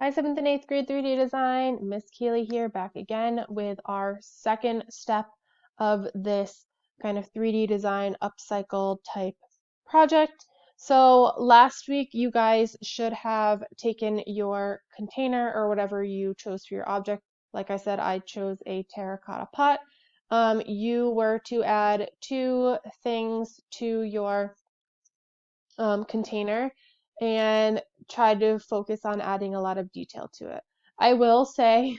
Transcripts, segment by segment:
Hi, 7th and 8th grade 3D design. Miss Keely here, back again with our second step of this kind of 3D design upcycle type project. So last week you guys should have taken your container or whatever you chose for your object. Like I said, I chose a terracotta pot. You were to add two things to your container and try to focus on adding a lot of detail to it. I will say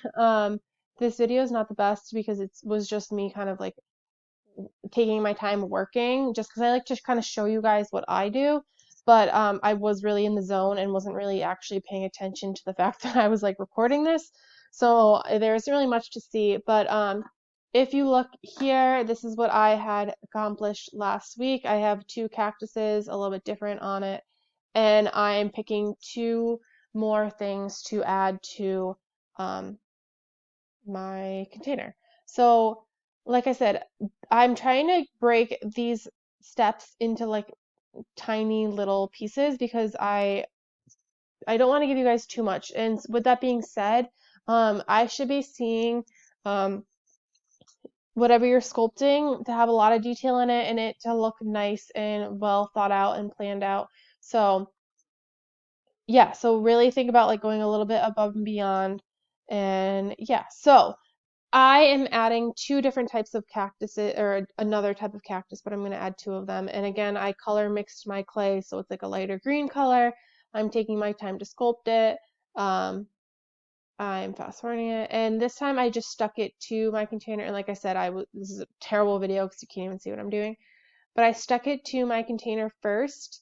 this video is not the best because it was just me kind of like taking my time working just because I like to kind of show you guys what I do. But I was really in the zone and wasn't really actually paying attention to the fact that I was like recording this. So there isn't really much to see. But if you look here, this is what I had accomplished last week. I have two cactuses, a little bit different on it. And I am picking two more things to add to my container. So, like I said, I'm trying to break these steps into like tiny little pieces because I don't want to give you guys too much. And with that being said, I should be seeing whatever you're sculpting to have a lot of detail in it and it to look nice and well thought out and planned out. So yeah, so really think about like going a little bit above and beyond. And yeah, so I am adding two different types of cactuses, or another type of cactus, but I'm going to add two of them. And again, I color mixed my clay, so it's like a lighter green color. I'm taking my time to sculpt it. I'm fast forwarding it, and this time I just stuck it to my container. And like I said, this is a terrible video because you can't even see what I'm doing. But I stuck it to my container first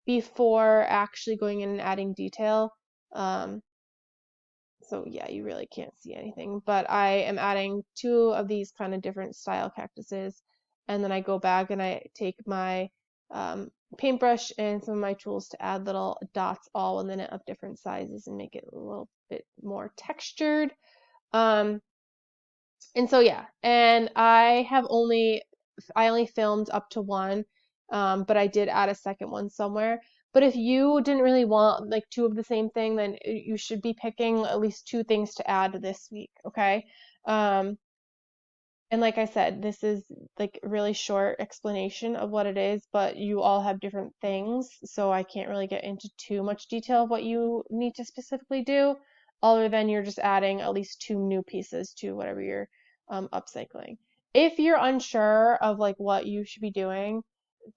before actually going in and adding detail. So yeah, you really can't see anything, but I am adding two of these kind of different style cactuses, and then I go back and I take my paintbrush and some of my tools to add little dots all in it of different sizes and make it a little bit more textured. Um, and so yeah, and I only filmed up to one, but I did add a second one somewhere. But if you didn't really want like two of the same thing, then you should be picking at least two things to add this week, okay? Um, and like I said, this is like a really short explanation of what it is, but you all have different things, so I can't really get into too much detail of what you need to specifically do, other than you're just adding at least two new pieces to whatever you're upcycling. If you're unsure of like what you should be doing,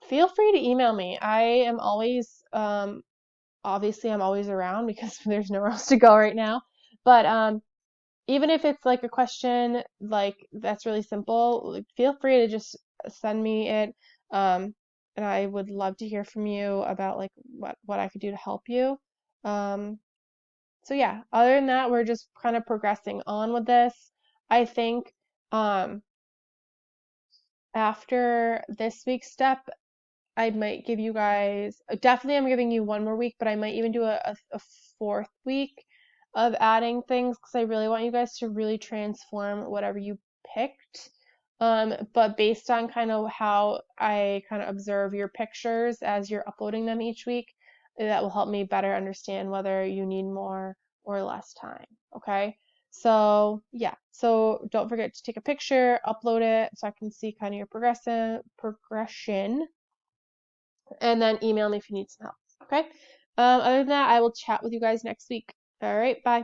feel free to email me. I am always, obviously I'm always around because there's nowhere else to go right now, but even if it's like a question like that's really simple, like, feel free to just send me it. And I would love to hear from you about like what I could do to help you. Um, so yeah, other than that, we're just kind of progressing on with this. I think um, after this week's step, I might give you guys, definitely I'm giving you one more week, but I might even do a fourth week of adding things because I really want you guys to really transform whatever you picked. But based on kind of how I kind of observe your pictures as you're uploading them each week, that will help me better understand whether you need more or less time. Okay? So yeah, so don't forget to take a picture, upload it so I can see kind of your progression and then email me if you need some help. Okay? Other than that, I will chat with you guys next week. All right, bye.